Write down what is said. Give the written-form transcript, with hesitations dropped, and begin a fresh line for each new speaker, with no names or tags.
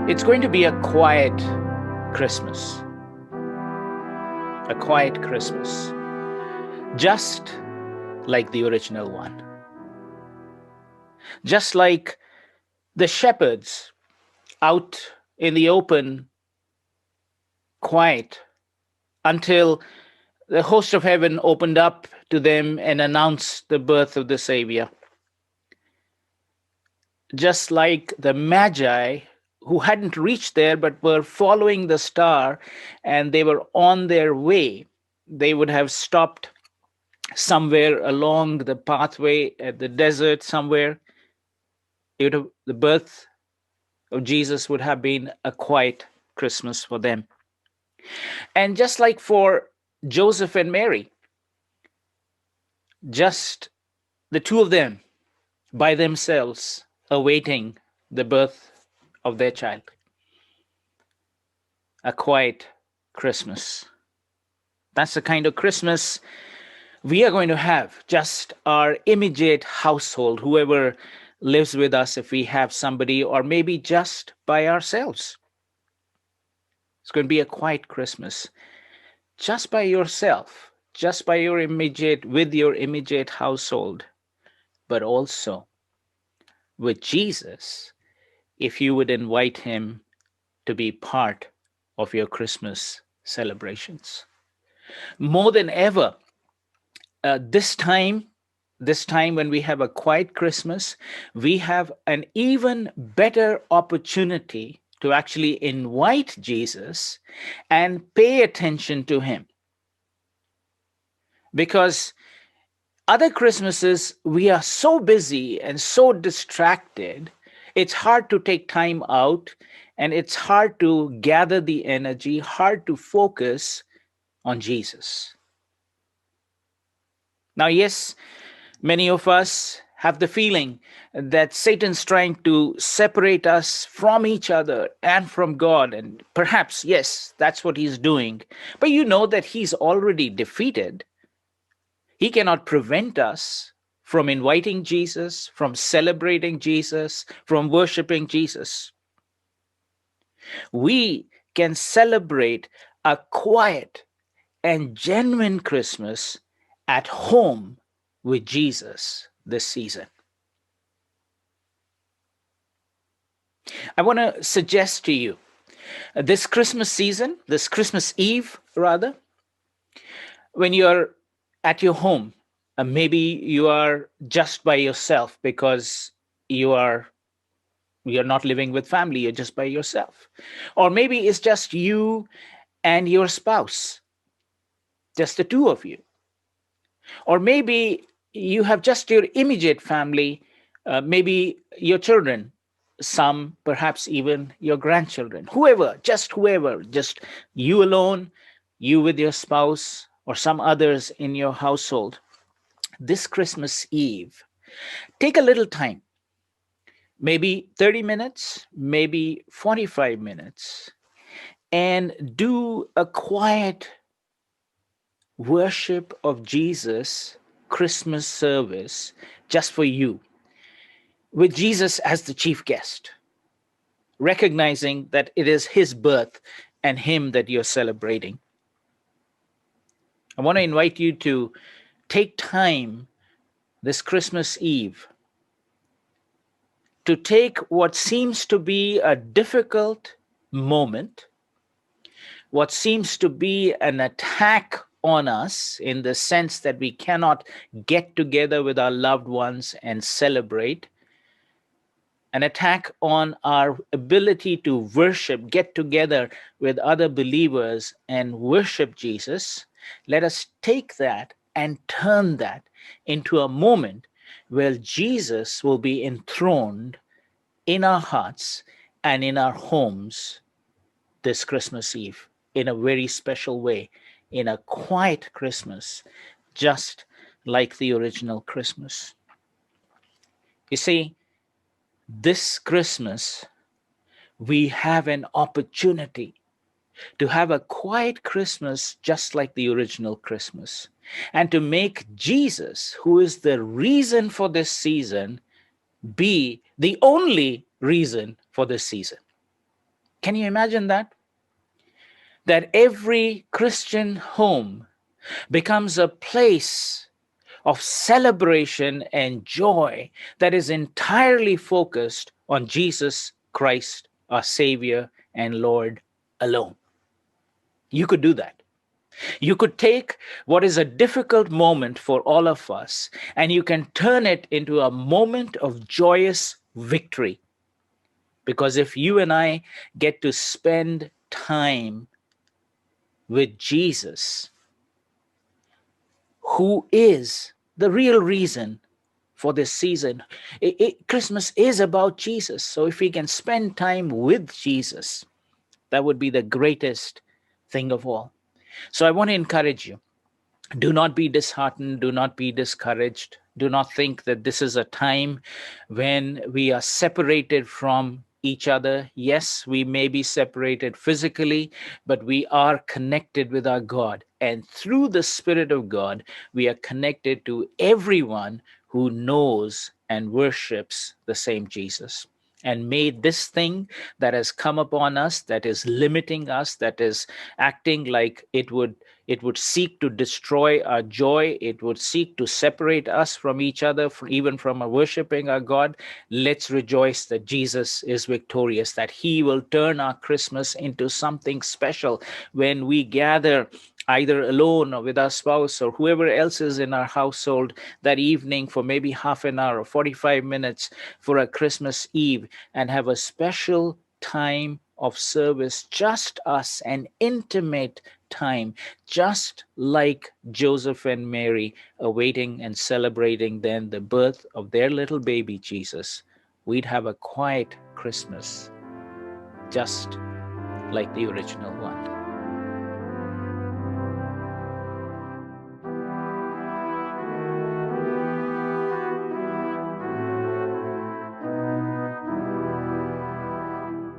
It's going to be a quiet Christmas. A quiet Christmas. Just like the original one. Just like the shepherds out in the open, quiet, until the host of heaven opened up to them and announced the birth of the Savior. Just like the Magi who hadn't reached there but were following the star and they were on their way, they would have stopped somewhere along the pathway at the desert somewhere. The birth of Jesus would have been a quiet Christmas for them. And just like for Joseph and Mary, just the two of them by themselves awaiting the birth of their child. A quiet Christmas. That's the kind of Christmas we are going to have. Just our immediate household, whoever lives with us, if we have somebody, or maybe just by ourselves. It's going to be a quiet Christmas. Just by yourself, just by your with your immediate household, but also with Jesus, if you would invite him to be part of your Christmas celebrations. More than ever, this time when we have a quiet Christmas, we have an even better opportunity to actually invite Jesus and pay attention to him. Because other Christmases, we are so busy and so distracted, it's hard to take time out and it's hard to gather the energy, hard to focus on Jesus. Now, yes, many of us have the feeling that Satan's trying to separate us from each other and from God. And perhaps, yes, that's what he's doing. But you know that he's already defeated. He cannot prevent us from inviting Jesus, from celebrating Jesus, from worshiping Jesus. We can celebrate a quiet and genuine Christmas at home with Jesus this season. I want to suggest to you this Christmas season, this Christmas Eve rather, when you're at your home, maybe you are just by yourself because you're not living with family, you're just by yourself. Or maybe it's just you and your spouse, just the two of you. Or maybe you have just your immediate family, maybe your children, some perhaps even your grandchildren, whoever, just you alone, you with your spouse, or some others in your household. This Christmas Eve, take a little time, maybe 30 minutes, maybe 45 minutes, and do a quiet worship of Jesus Christmas service just for you, with Jesus as the chief guest, recognizing that it is his birth and him that you're celebrating. I want to invite you to take time this Christmas Eve to take what seems to be a difficult moment, what seems to be an attack on us in the sense that we cannot get together with our loved ones and celebrate, an attack on our ability to worship, get together with other believers and worship Jesus. Let us take that and turn that into a moment where Jesus will be enthroned in our hearts and in our homes this Christmas Eve in a very special way, in a quiet Christmas, just like the original Christmas. You see, this Christmas, we have an opportunity to have a quiet Christmas just like the original Christmas, and to make Jesus, who is the reason for this season, be the only reason for this season. Can you imagine that? That every Christian home becomes a place of celebration and joy that is entirely focused on Jesus Christ, our Savior and Lord alone. You could do that. You could take what is a difficult moment for all of us and you can turn it into a moment of joyous victory. Because if you and I get to spend time with Jesus, who is the real reason for this season. Christmas is about Jesus. So if we can spend time with Jesus, that would be the greatest thing of all. So I want to encourage you. Do not be disheartened. Do not be discouraged. Do not think that this is a time when we are separated from each other. Yes, we may be separated physically, but we are connected with our God. And through the Spirit of God, we are connected to everyone who knows and worships the same Jesus. And may this thing that has come upon us, that is limiting us, that is acting like it would seek to destroy our joy, it would seek to separate us from each other, even from our worshiping our God. Let's rejoice that Jesus is victorious, that he will turn our Christmas into something special when we gather either alone or with our spouse or whoever else is in our household that evening for maybe half an hour or 45 minutes for a Christmas Eve and have a special time of service, just us, an intimate time, just like Joseph and Mary awaiting and celebrating then the birth of their little baby Jesus. We'd have a quiet Christmas, just like the original one.